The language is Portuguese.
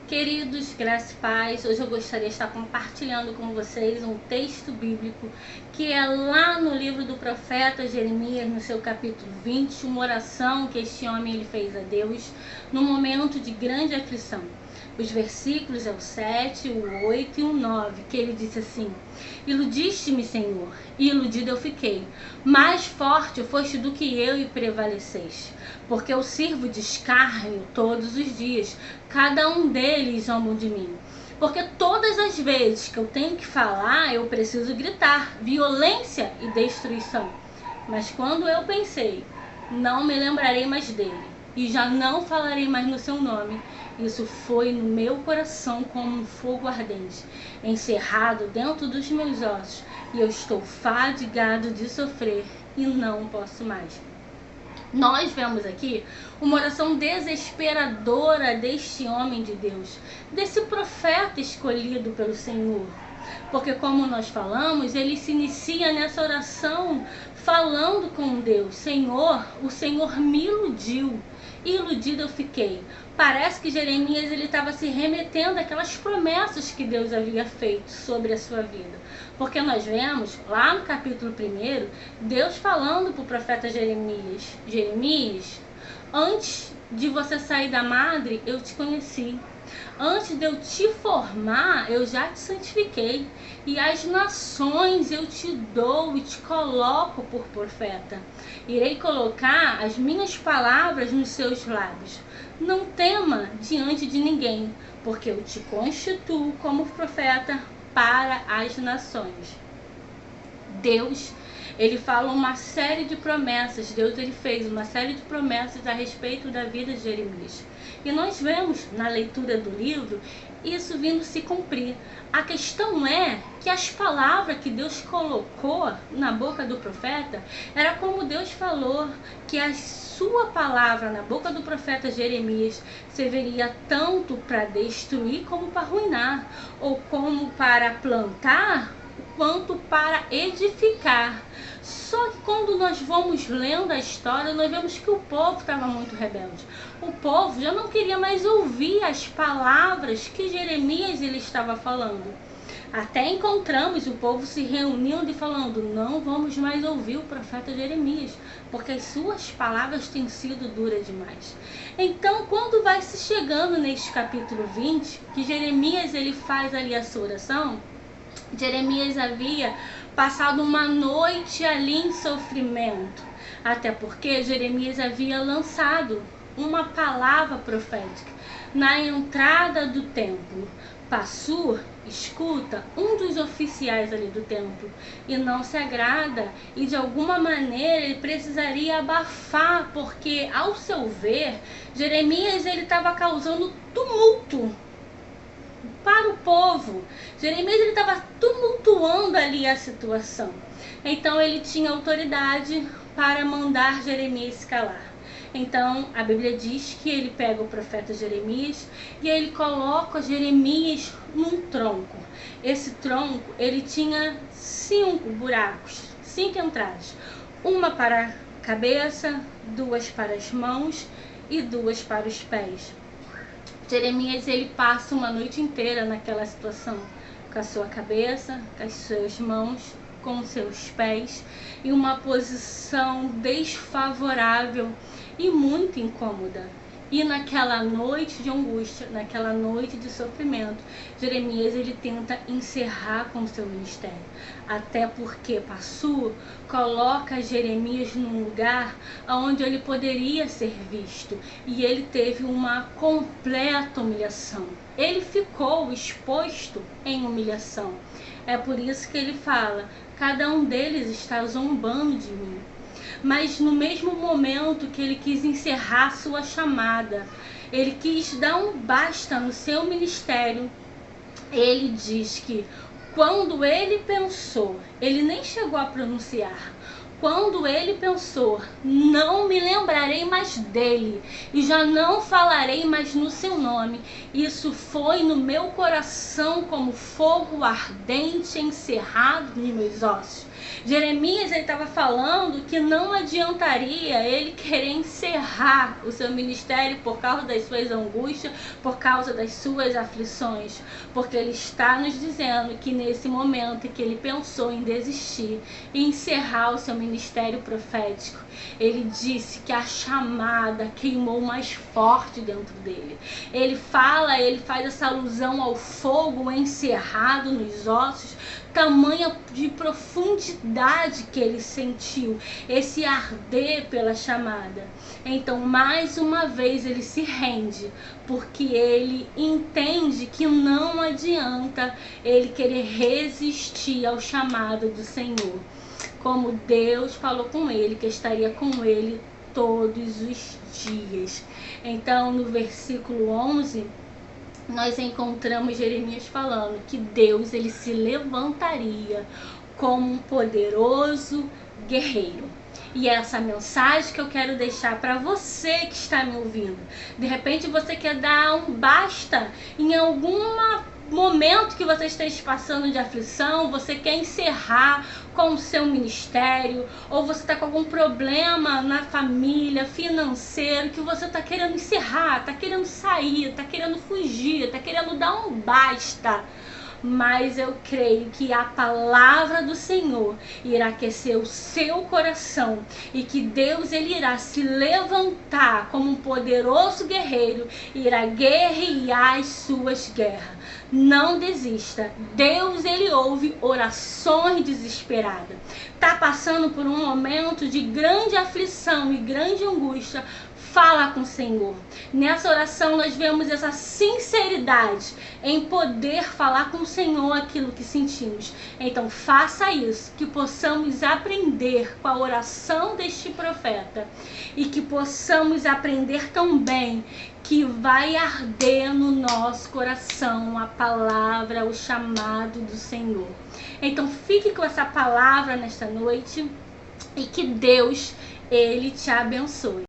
Queridos, graça e paz, hoje eu gostaria de estar compartilhando com vocês um texto bíblico que é lá no livro do profeta Jeremias, no seu capítulo 20, uma oração que este homem ele fez a Deus num momento de grande aflição. Os versículos é o 7, o 8 e o 9, que ele disse assim: Iludiste-me, Senhor, e iludido eu fiquei. Mais forte foste do que eu e prevaleceste. Porque eu sirvo de escárnio todos os dias, cada um deles zombam de mim. Porque todas as vezes que eu tenho que falar, eu preciso gritar violência e destruição. Mas quando eu pensei, não me lembrarei mais dele, e já não falarei mais no seu nome, isso foi no meu coração como um fogo ardente, encerrado dentro dos meus ossos, e eu estou fadigado de sofrer e não posso mais. Nós vemos aqui uma oração desesperadora deste homem de Deus, desse profeta escolhido pelo Senhor. Porque, como nós falamos, ele se inicia nessa oração falando com Deus: Senhor, o Senhor me iludiu, e iludido eu fiquei. Parece que Jeremias ele estava se remetendo àquelas promessas que Deus havia feito sobre a sua vida. Porque nós vemos lá no capítulo 1, Deus falando para o profeta Jeremias: Jeremias, antes de você sair da madre, eu te conheci. Antes de eu te formar, eu já te santifiquei. E as nações eu te dou e te coloco por profeta. Irei colocar as minhas palavras nos seus lábios. Não tema diante de ninguém, porque eu te constituo como profeta para as nações. Deus, ele fala uma série de promessas. Deus ele fez uma série de promessas a respeito da vida de Jeremias. E nós vemos na leitura do livro isso vindo se cumprir. A questão é que as palavras que Deus colocou na boca do profeta era como Deus falou, que a sua palavra na boca do profeta Jeremias serviria tanto para destruir como para arruinar, ou como para plantar quanto para edificar. Só que quando nós vamos lendo a história, nós vemos que o povo estava muito rebelde. O povo já não queria mais ouvir as palavras que Jeremias ele estava falando. Até encontramos o povo se reunindo e falando: não vamos mais ouvir o profeta Jeremias, porque as suas palavras têm sido duras demais. Então, quando vai se chegando neste capítulo 20, que Jeremias ele faz ali a sua oração, Jeremias havia passado uma noite ali em sofrimento, até porque Jeremias havia lançado uma palavra profética na entrada do templo. Passur escuta um dos oficiais ali do templo e não se agrada, e de alguma maneira ele precisaria abafar, porque ao seu ver Jeremias ele estava causando tumulto para o povo. Jeremias ele estava tumultuando ali a situação. Então ele tinha autoridade para mandar Jeremias se calar. Então a Bíblia diz que ele pega o profeta Jeremias e ele coloca Jeremias num tronco. Esse tronco ele tinha 5 buracos, 5 entradas. Uma para a cabeça, 2 para as mãos e 2 para os pés. Jeremias ele passa uma noite inteira naquela situação, com a sua cabeça, com as suas mãos, com os seus pés, em uma posição desfavorável e muito incômoda. E naquela noite de angústia, naquela noite de sofrimento, Jeremias ele tenta encerrar com o seu ministério. Até porque Passur coloca Jeremias num lugar onde ele poderia ser visto. E ele teve uma completa humilhação. Ele ficou exposto em humilhação. É por isso que ele fala: cada um deles está zombando de mim. Mas no mesmo momento que ele quis encerrar sua chamada, ele quis dar um basta no seu ministério, ele diz que quando ele pensou, ele nem chegou a pronunciar, quando ele pensou: não me lembrarei mais dele e já não falarei mais no seu nome, isso foi no meu coração como fogo ardente encerrado nos meus ossos. Jeremias estava falando que não adiantaria ele querer encerrar o seu ministério por causa das suas angústias, por causa das suas aflições, porque ele está nos dizendo que nesse momento em que ele pensou em desistir e encerrar o seu ministério profético, ele disse que a chamada queimou mais forte dentro dele. Ele faz essa alusão ao fogo encerrado nos ossos, tamanha de profundidade que ele sentiu, esse arder pela chamada. Então, mais uma vez, ele se rende, porque ele entende que não adianta ele querer resistir ao chamado do Senhor. Como Deus falou com ele, que estaria com ele todos os dias. Então, no versículo 11, nós encontramos Jeremias falando que Deus ele se levantaria como um poderoso guerreiro. E é essa mensagem que eu quero deixar para você que está me ouvindo. De repente você quer dar um basta em alguma momento que você esteja passando de aflição, você quer encerrar com o seu ministério, ou você está com algum problema na família, financeiro, que você está querendo encerrar, está querendo sair, está querendo fugir, está querendo dar um basta. Mas eu creio que a palavra do Senhor irá aquecer o seu coração e que Deus ele irá se levantar como um poderoso guerreiro e irá guerrear as suas guerras. Não desista. Deus ele ouve orações desesperadas. Tá passando por um momento de grande aflição e grande angústia. Fala com o Senhor. Nessa oração nós vemos essa sinceridade em poder falar com o Senhor aquilo que sentimos. Então faça isso, que possamos aprender com a oração deste profeta e que possamos aprender também que vai arder no nosso coração a palavra, o chamado do Senhor. Então fique com essa palavra nesta noite e que Deus ele te abençoe.